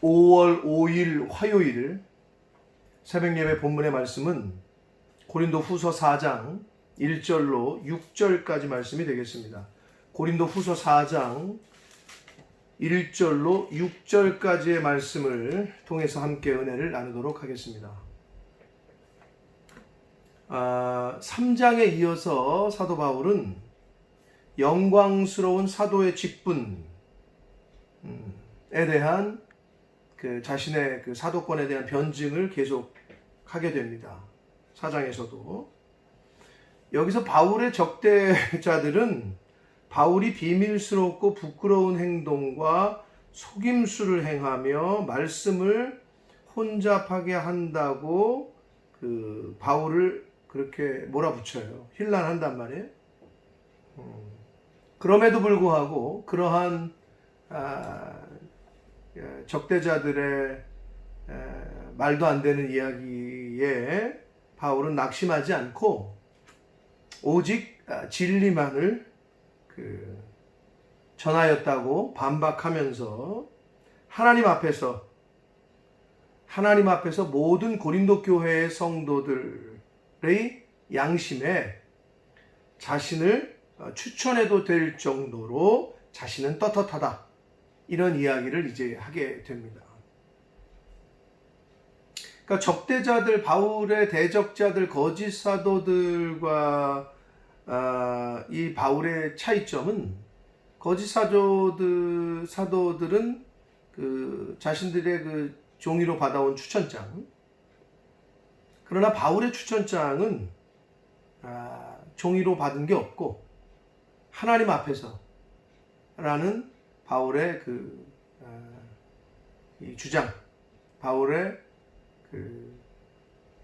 5월 5일 화요일 새벽 예배 본문의 말씀은 고린도 후서 4장 1절로 6절까지 말씀이 되겠습니다. 고린도 후서 4장 1절로 6절까지의 말씀을 통해서 함께 은혜를 나누도록 하겠습니다. 3장에 이어서 사도 바울은 영광스러운 사도의 직분에 대한 자신의 사도권에 대한 변증을 계속하게 됩니다. 4장에서도. 여기서 바울의 적대자들은 바울이 비밀스럽고 부끄러운 행동과 속임수를 행하며 말씀을 혼잡하게 한다고 바울을 그렇게 몰아붙여요. 힐난한단 말이에요. 그럼에도 불구하고 그러한 적대자들의 말도 안 되는 이야기에 바울은 낙심하지 않고 오직 진리만을 전하였다고 반박하면서 하나님 앞에서 모든 고린도 교회의 성도들의 양심에 자신을 추천해도 될 정도로 자신은 떳떳하다. 이런 이야기를 이제 하게 됩니다. 그러니까 적대자들, 바울의 대적자들, 거짓 사도들과 이 바울의 차이점은 거짓 사도들은 자신들의 종이로 받아온 추천장, 그러나 바울의 추천장은 종이로 받은 게 없고 하나님 앞에서라는 바울의 이 주장, 바울의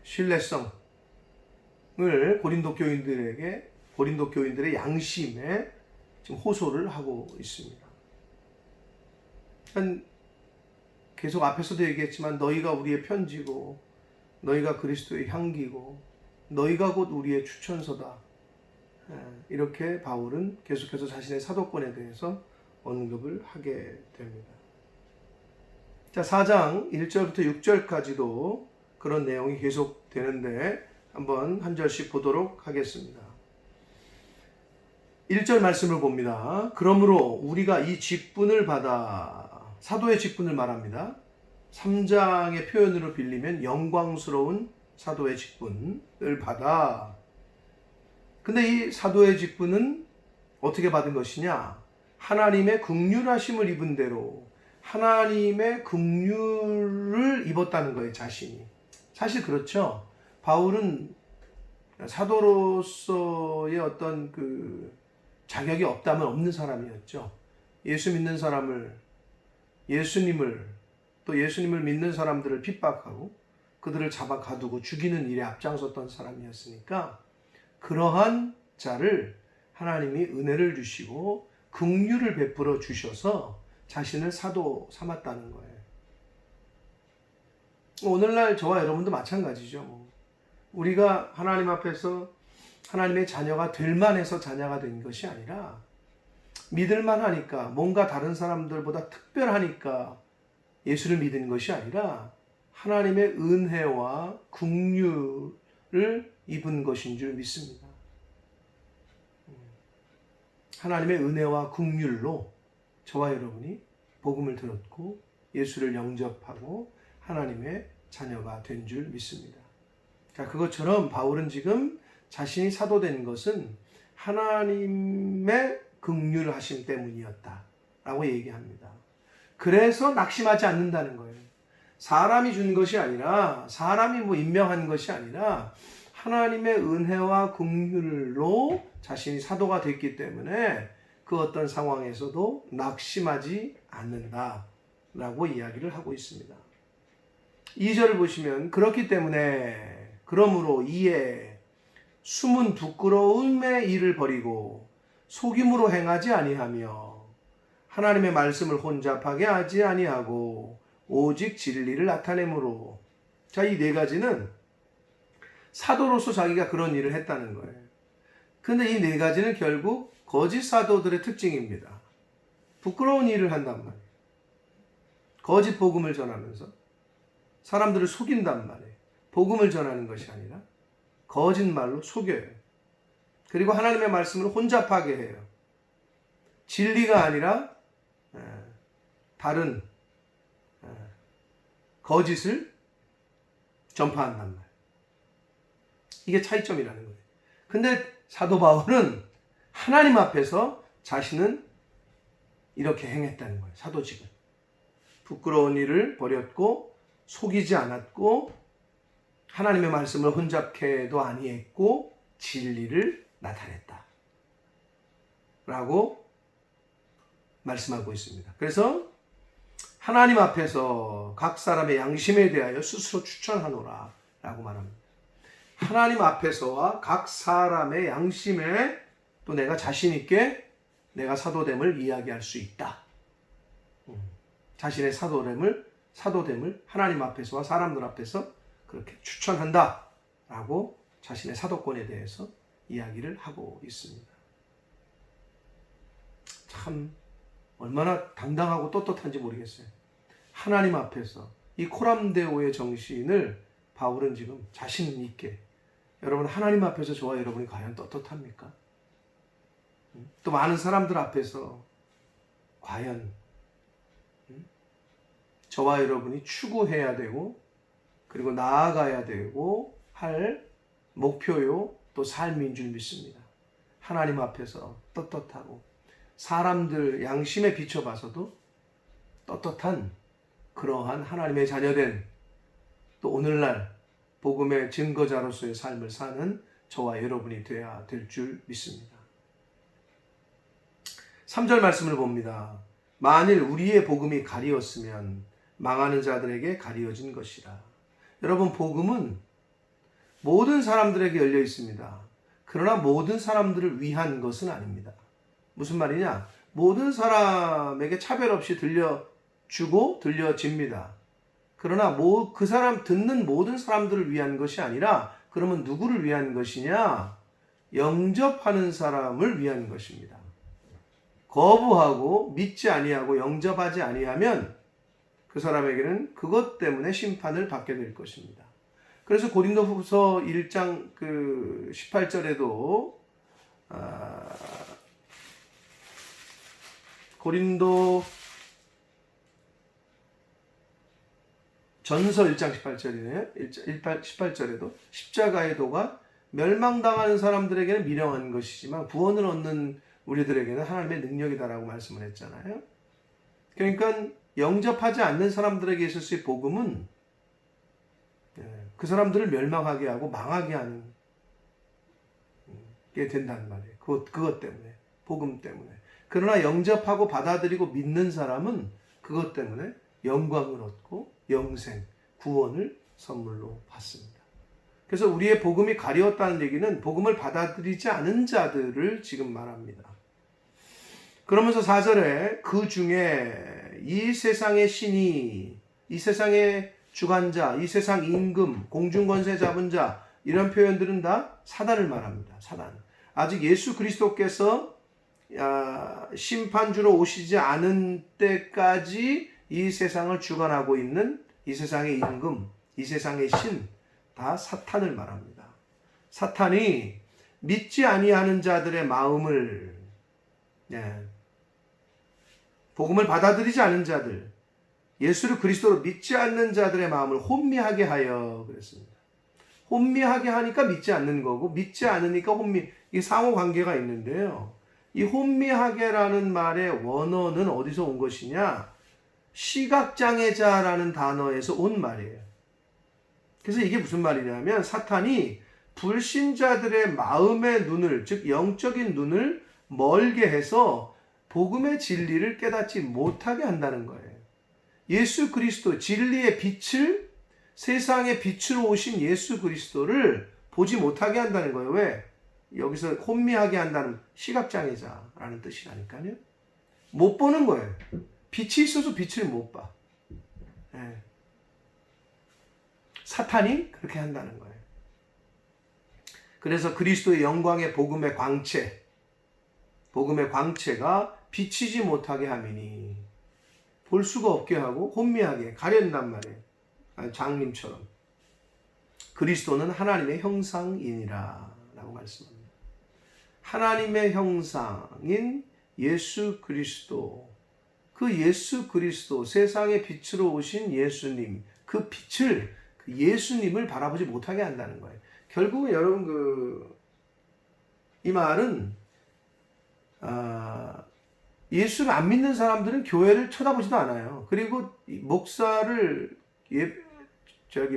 신뢰성을 고린도 교인들의 양심에 지금 호소를 하고 있습니다. 계속 앞에서도 얘기했지만 너희가 우리의 편지고 너희가 그리스도의 향기고 너희가 곧 우리의 추천서다. 이렇게 바울은 계속해서 자신의 사도권에 대해서 언급을 하게 됩니다. 자, 4장 1절부터 6절까지도 그런 내용이 계속되는데 한번 한 절씩 보도록 하겠습니다. 1절 말씀을 봅니다. 그러므로 우리가 이 직분을 받아, 사도의 직분을 말합니다. 3장의 표현으로 빌리면 영광스러운 사도의 직분을 받아. 근데 이 사도의 직분은 어떻게 받은 것이냐? 하나님의 긍휼하심을 입은 대로 하나님의 긍휼을 입었다는 거예요, 자신이. 사실 그렇죠. 바울은 사도로서의 어떤 자격이 없다면 없는 사람이었죠. 예수 믿는 사람을, 또 예수님을 믿는 사람들을 핍박하고 그들을 잡아 가두고 죽이는 일에 앞장섰던 사람이었으니까 그러한 자를 하나님이 은혜를 주시고 긍휼을 베풀어 주셔서 자신을 사도 삼았다는 거예요. 오늘날 저와 여러분도 마찬가지죠. 우리가 하나님 앞에서 하나님의 자녀가 될 만해서 자녀가 된 것이 아니라 믿을만 하니까, 뭔가 다른 사람들보다 특별하니까 예수를 믿은 것이 아니라 하나님의 은혜와 긍휼을 입은 것인 줄 믿습니다. 하나님의 은혜와 긍휼로 저와 여러분이 복음을 들었고 예수를 영접하고 하나님의 자녀가 된 줄 믿습니다. 자, 그것처럼 바울은 지금 자신이 사도된 것은 하나님의 긍휼하심 때문이었다라고 얘기합니다. 그래서 낙심하지 않는다는 거예요. 사람이 준 것이 아니라, 사람이 임명한 것이 아니라 하나님의 은혜와 긍휼로 자신이 사도가 됐기 때문에 그 어떤 상황에서도 낙심하지 않는다라고 이야기를 하고 있습니다. 2절을 보시면 그렇기 때문에 그러므로 이에 숨은 부끄러움의 일을 버리고 속임으로 행하지 아니하며 하나님의 말씀을 혼잡하게 하지 아니하고 오직 진리를 나타내므로. 자, 이 네 가지는 사도로서 자기가 그런 일을 했다는 거예요. 근데 이 네 가지는 결국 거짓 사도들의 특징입니다. 부끄러운 일을 한단 말이에요. 거짓 복음을 전하면서 사람들을 속인단 말이에요. 복음을 전하는 것이 아니라 거짓말로 속여요. 그리고 하나님의 말씀을 혼잡하게 해요. 진리가 아니라 다른 거짓을 전파한단 말이에요. 이게 차이점이라는 거예요. 근데 사도 바울은 하나님 앞에서 자신은 이렇게 행했다는 거예요. 사도직은. 부끄러운 일을 버렸고 속이지 않았고 하나님의 말씀을 혼잡케도 아니했고 진리를 나타냈다. 라고 말씀하고 있습니다. 그래서 하나님 앞에서 각 사람의 양심에 대하여 스스로 추천하노라 라고 말합니다. 하나님 앞에서와 각 사람의 양심에 또 내가 자신 있게 내가 사도됨을 이야기할 수 있다. 자신의 사도됨을 하나님 앞에서와 사람들 앞에서 그렇게 추천한다 라고 자신의 사도권에 대해서 이야기를 하고 있습니다. 참 얼마나 당당하고 떳떳한지 모르겠어요. 하나님 앞에서 이 코람데오의 정신을 바울은 지금 자신 있게, 여러분 하나님 앞에서 저와 여러분이 과연 떳떳합니까? 또 많은 사람들 앞에서 과연 저와 여러분이 추구해야 되고 그리고 나아가야 되고 할 목표요 또 삶인 줄 믿습니다. 하나님 앞에서 떳떳하고 사람들 양심에 비춰봐서도 떳떳한 그러한 하나님의 자녀된 또 오늘날 복음의 증거자로서의 삶을 사는 저와 여러분이 되어야 될 줄 믿습니다. 3절 말씀을 봅니다. 만일 우리의 복음이 가리었으면 망하는 자들에게 가리어진 것이라. 여러분 복음은 모든 사람들에게 열려 있습니다. 그러나 모든 사람들을 위한 것은 아닙니다. 무슨 말이냐? 모든 사람에게 차별 없이 들려주고 들려집니다. 그러나 그 사람 듣는 모든 사람들을 위한 것이 아니라 그러면 누구를 위한 것이냐? 영접하는 사람을 위한 것입니다. 거부하고 믿지 아니하고 영접하지 아니하면 그 사람에게는 그것 때문에 심판을 받게 될 것입니다. 그래서 고린도후서 1장 18절에도 고린도 전서 1장 18절이네요. 18절에도 십자가의 도가 멸망당하는 사람들에게는 미련한 것이지만 구원을 얻는 우리들에게는 하나님의 능력이다라고 말씀을 했잖아요. 그러니까 영접하지 않는 사람들에게 있어서의 복음은 그 사람들을 멸망하게 하고 망하게 하는 게 된다는 말이에요. 그것 때문에, 복음 때문에. 그러나 영접하고 받아들이고 믿는 사람은 그것 때문에 영광을 얻고 영생, 구원을 선물로 받습니다. 그래서 우리의 복음이 가려웠다는 얘기는 복음을 받아들이지 않은 자들을 지금 말합니다. 그러면서 4절에 그 중에 이 세상의 신이, 이 세상의 주관자, 이 세상 임금, 공중권세 잡은 자, 이런 표현들은 다 사단을 말합니다. 사단. 아직 예수 그리스도께서 심판주로 오시지 않은 때까지 이 세상을 주관하고 있는 이 세상의 임금, 이 세상의 신, 다 사탄을 말합니다. 사탄이 믿지 아니하는 자들의 마음을, 복음을 받아들이지 않은 자들, 예수를 그리스도로 믿지 않는 자들의 마음을 혼미하게 하여 그랬습니다. 혼미하게 하니까 믿지 않는 거고 믿지 않으니까 이게 상호 관계가 있는데요. 이 혼미하게라는 말의 원어는 어디서 온 것이냐? 시각장애자라는 단어에서 온 말이에요. 그래서 이게 무슨 말이냐면 사탄이 불신자들의 마음의 눈을, 즉 영적인 눈을 멀게 해서 복음의 진리를 깨닫지 못하게 한다는 거예요. 예수 그리스도, 진리의 빛을, 세상의 빛으로 오신 예수 그리스도를 보지 못하게 한다는 거예요. 왜? 여기서 혼미하게 한다는 시각장애자라는 뜻이라니까요. 못 보는 거예요. 빛이 있어서 빛을 못 봐. 사탄이 그렇게 한다는 거예요. 그래서 그리스도의 영광의 복음의 광채가 비치지 못하게 함이니, 볼 수가 없게 하고 혼미하게 가려낸단 말이에요. 장님처럼. 그리스도는 하나님의 형상이니라 라고 말씀합니다. 하나님의 형상인 예수 그리스도, 그 예수 그리스도, 세상의 빛으로 오신 예수님, 그 빛을, 그 예수님을 바라보지 못하게 한다는 거예요. 결국은 여러분 이 말은 예수를 안 믿는 사람들은 교회를 쳐다보지도 않아요. 그리고 목사를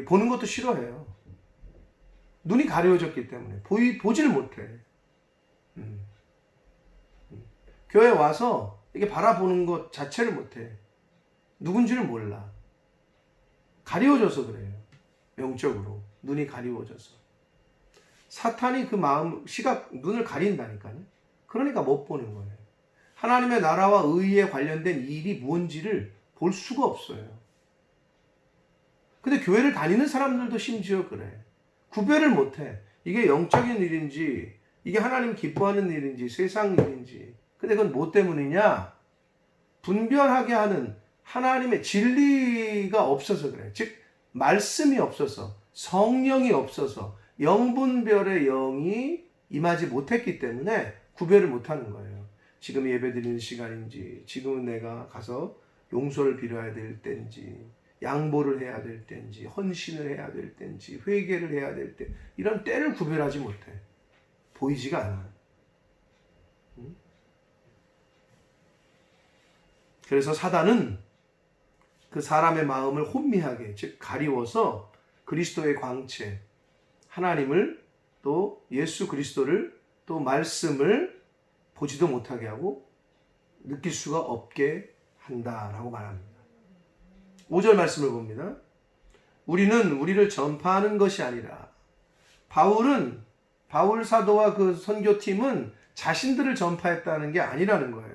보는 것도 싫어해요. 눈이 가려워졌기 때문에 보지를 못해. 교회 와서 이게 바라보는 것 자체를 못해. 누군지를 몰라. 가리워져서 그래요. 영적으로 눈이 가리워져서. 사탄이 그 마음, 눈을 가린다니까요. 그러니까 못 보는 거예요. 하나님의 나라와 의에 관련된 일이 무언지를 볼 수가 없어요. 근데 교회를 다니는 사람들도 심지어 그래. 구별을 못해. 이게 영적인 일인지, 이게 하나님 기뻐하는 일인지, 세상 일인지. 근데 그건 뭐 때문이냐? 분별하게 하는 하나님의 진리가 없어서 그래. 즉, 말씀이 없어서, 성령이 없어서, 영분별의 영이 임하지 못했기 때문에 구별을 못하는 거예요. 지금 예배드리는 시간인지, 지금은 내가 가서 용서를 빌어야 될 때인지, 양보를 해야 될 때인지, 헌신을 해야 될 때인지, 회개를 해야 될 때, 이런 때를 구별하지 못해. 보이지가 않아. 그래서 사단은 그 사람의 마음을 혼미하게, 즉 가리워서 그리스도의 광채, 하나님을 또 예수 그리스도를 또 말씀을 보지도 못하게 하고 느낄 수가 없게 한다라고 말합니다. 5절 말씀을 봅니다. 우리는 우리를 전파하는 것이 아니라, 바울 사도와 그 선교팀은 자신들을 전파했다는 게 아니라는 거예요.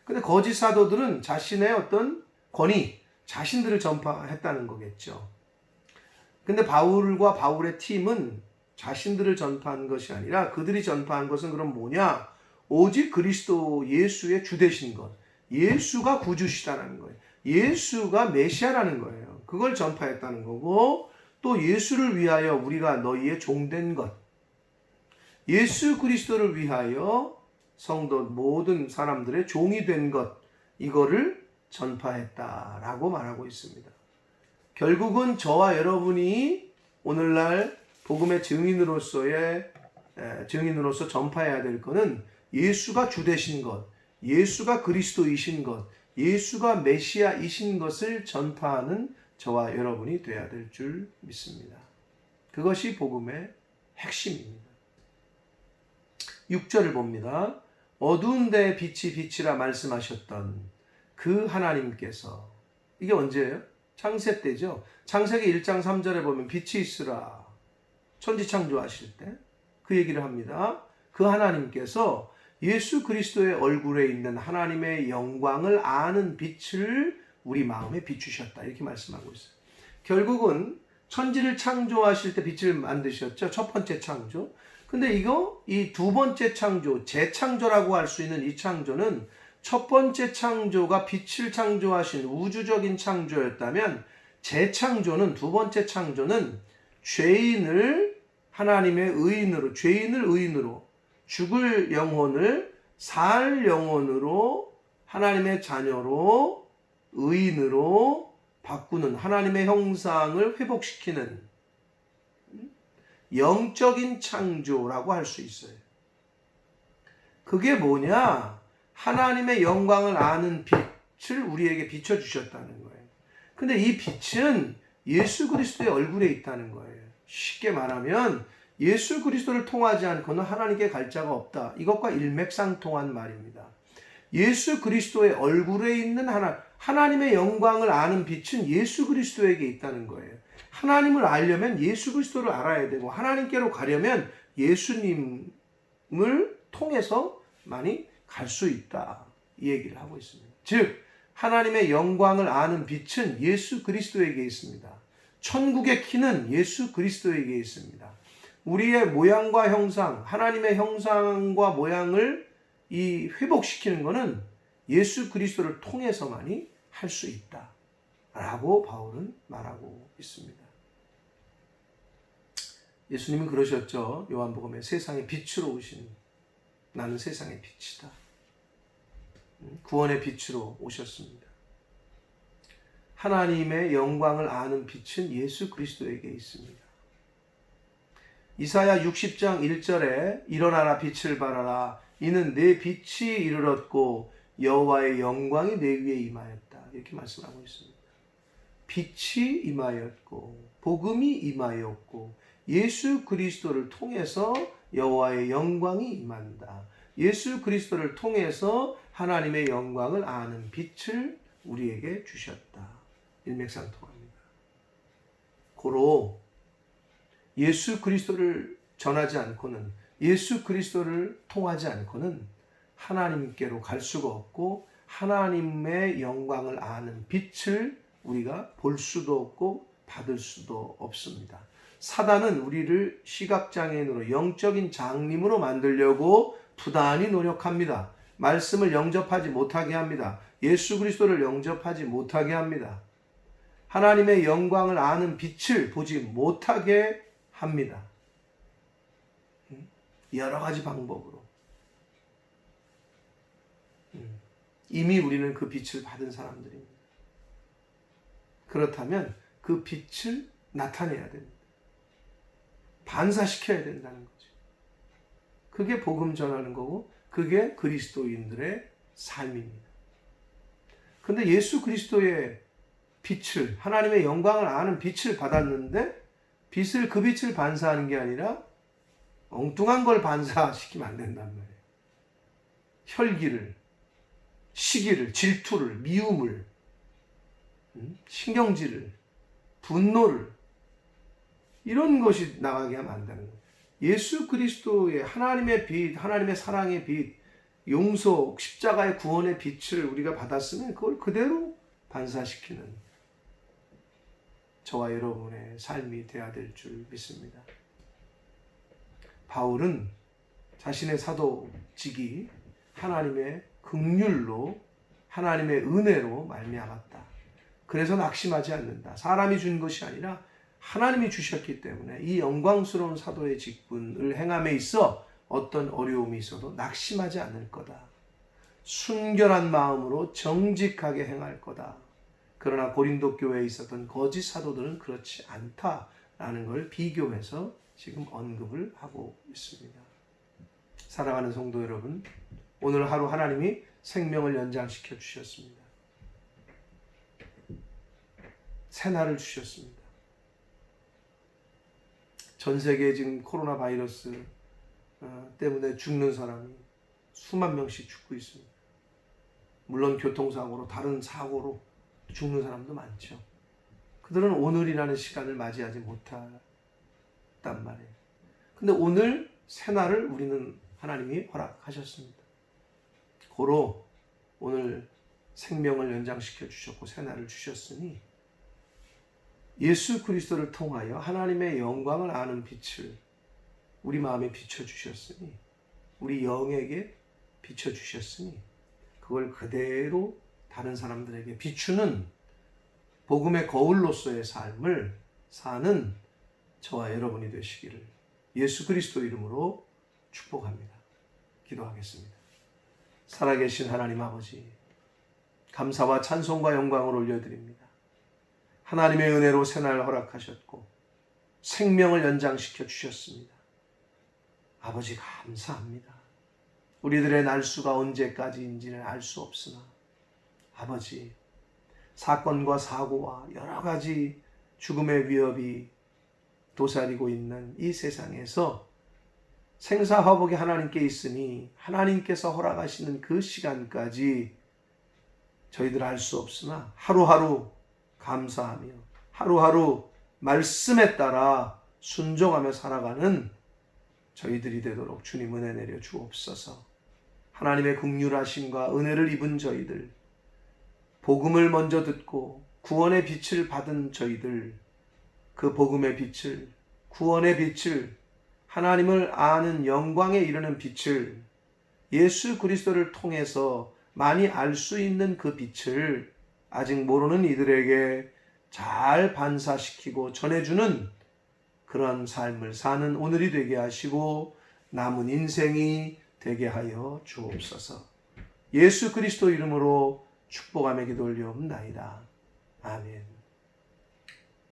근데 거짓 사도들은 자신의 어떤 권위, 자신들을 전파했다는 거겠죠. 근데 바울과 바울의 팀은 자신들을 전파한 것이 아니라 그들이 전파한 것은 그럼 뭐냐? 오직 그리스도 예수의 주 되신 것, 예수가 구주시다라는 거예요. 예수가 메시아라는 거예요. 그걸 전파했다는 거고, 또 예수를 위하여 우리가 너희의 종된 것, 예수 그리스도를 위하여 성도 모든 사람들의 종이 된 것, 이거를 전파했다라고 말하고 있습니다. 결국은 저와 여러분이 오늘날 복음의 증인으로서 전파해야 될 것은 예수가 주 되신 것, 예수가 그리스도이신 것, 예수가 메시아이신 것을 전파하는 저와 여러분이 되어야 될 줄 믿습니다. 그것이 복음의 핵심입니다. 6절을 봅니다. 어두운 데에 빛이 빛이라 말씀하셨던 그 하나님께서, 이게 언제예요? 창세 때죠. 창세기 1장 3절에 보면 빛이 있으라, 천지 창조하실 때 그 얘기를 합니다. 그 하나님께서 예수 그리스도의 얼굴에 있는 하나님의 영광을 아는 빛을 우리 마음에 비추셨다, 이렇게 말씀하고 있어요. 결국은 천지를 창조하실 때 빛을 만드셨죠. 첫 번째 창조. 근데 이 두 번째 창조, 재창조라고 할 수 있는 이 창조는, 첫 번째 창조가 빛을 창조하신 우주적인 창조였다면, 재창조는, 두 번째 창조는 죄인을 하나님의 의인으로, 죄인을 의인으로, 죽을 영혼을 살 영혼으로, 하나님의 자녀로, 의인으로 바꾸는, 하나님의 형상을 회복시키는 영적인 창조라고 할 수 있어요. 그게 뭐냐? 하나님의 영광을 아는 빛을 우리에게 비춰주셨다는 거예요. 근데 이 빛은 예수 그리스도의 얼굴에 있다는 거예요. 쉽게 말하면 예수 그리스도를 통하지 않고는 하나님께 갈 자가 없다. 이것과 일맥상통한 말입니다. 예수 그리스도의 얼굴에 있는 하나님의 영광을 아는 빛은 예수 그리스도에게 있다는 거예요. 하나님을 알려면 예수 그리스도를 알아야 되고, 하나님께로 가려면 예수님을 통해서만이 갈 수 있다, 이 얘기를 하고 있습니다. 즉 하나님의 영광을 아는 빛은 예수 그리스도에게 있습니다. 천국의 키는 예수 그리스도에게 있습니다. 우리의 모양과 형상, 하나님의 형상과 모양을 회복시키는 것은 예수 그리스도를 통해서만이 할 수 있다 라고 바울은 말하고 있습니다. 예수님은 그러셨죠. 요한복음에 세상의 빛으로 오신 나는 세상의 빛이다. 구원의 빛으로 오셨습니다. 하나님의 영광을 아는 빛은 예수 그리스도에게 있습니다. 이사야 60장 1절에 일어나라 빛을 발하라 이는 내 빛이 이르렀고 여호와의 영광이 내 위에 임하였다. 이렇게 말씀하고 있습니다. 빛이 임하였고 복음이 임하였고 예수 그리스도를 통해서 여호와의 영광이 임한다. 예수 그리스도를 통해서 하나님의 영광을 아는 빛을 우리에게 주셨다. 일맥상통합니다. 고로 예수 그리스도를 전하지 않고는 예수 그리스도를 통하지 않고는 하나님께로 갈 수가 없고 하나님의 영광을 아는 빛을 우리가 볼 수도 없고 받을 수도 없습니다. 사단은 우리를 시각장애인으로 영적인 장님으로 만들려고 부단히 노력합니다. 말씀을 영접하지 못하게 합니다. 예수 그리스도를 영접하지 못하게 합니다. 하나님의 영광을 아는 빛을 보지 못하게 합니다. 여러 가지 방법으로. 이미 우리는 그 빛을 받은 사람들입니다. 그렇다면 그 빛을 나타내야 됩니다. 반사시켜야 된다는 거죠. 그게 복음 전하는 거고 그게 그리스도인들의 삶입니다. 그런데 예수 그리스도의 빛을 하나님의 영광을 아는 빛을 받았는데 그 빛을 반사하는 게 아니라 엉뚱한 걸 반사시키면 안 된단 말이에요. 혈기를, 시기를, 질투를, 미움을, 신경질을, 분노를 이런 것이 나가게 하면 안 되는 거예요. 예수 그리스도의 하나님의 빛, 하나님의 사랑의 빛, 용서, 십자가의 구원의 빛을 우리가 받았으면 그걸 그대로 반사시키는 저와 여러분의 삶이 되어야 될 줄 믿습니다. 바울은 자신의 사도직이 하나님의 긍휼로 하나님의 은혜로 말미암았다. 그래서 낙심하지 않는다. 사람이 준 것이 아니라 하나님이 주셨기 때문에 이 영광스러운 사도의 직분을 행함에 있어 어떤 어려움이 있어도 낙심하지 않을 거다. 순결한 마음으로 정직하게 행할 거다. 그러나 고린도 교회에 있었던 거짓 사도들은 그렇지 않다라는 걸 비교해서 지금 언급을 하고 있습니다. 사랑하는 성도 여러분, 오늘 하루 하나님이 생명을 연장시켜 주셨습니다. 새날을 주셨습니다. 전 세계에 지금 코로나 바이러스 때문에 죽는 사람이 수만 명씩 죽고 있습니다. 물론 교통사고로 다른 사고로 죽는 사람도 많죠. 그들은 오늘이라는 시간을 맞이하지 못했단 말이에요. 근데 오늘 새날을 우리는 하나님이 허락하셨습니다. 고로 오늘 생명을 연장시켜 주셨고 새날을 주셨으니 예수 그리스도를 통하여 하나님의 영광을 아는 빛을 우리 마음에 비춰주셨으니 우리 영에게 비춰주셨으니 그걸 그대로 다른 사람들에게 비추는 복음의 거울로서의 삶을 사는 저와 여러분이 되시기를 예수 그리스도 이름으로 축복합니다. 기도하겠습니다. 살아계신 하나님 아버지, 감사와 찬송과 영광을 올려드립니다. 하나님의 은혜로 새날 허락하셨고 생명을 연장시켜 주셨습니다. 아버지 감사합니다. 우리들의 날수가 언제까지인지는 알 수 없으나 아버지 사건과 사고와 여러 가지 죽음의 위협이 도사리고 있는 이 세상에서 생사화복이 하나님께 있으니 하나님께서 허락하시는 그 시간까지 저희들 알 수 없으나 하루하루 감사하며 하루하루 말씀에 따라 순종하며 살아가는 저희들이 되도록 주님 은혜 내려 주옵소서. 하나님의 긍휼하심과 은혜를 입은 저희들, 복음을 먼저 듣고 구원의 빛을 받은 저희들, 그 복음의 빛을, 구원의 빛을, 하나님을 아는 영광에 이르는 빛을, 예수 그리스도를 통해서 많이 알 수 있는 그 빛을 아직 모르는 이들에게 잘 반사시키고 전해주는 그런 삶을 사는 오늘이 되게 하시고 남은 인생이 되게 하여 주옵소서. 예수 그리스도 이름으로 축복하며 기도 올리옵나이다. 아멘.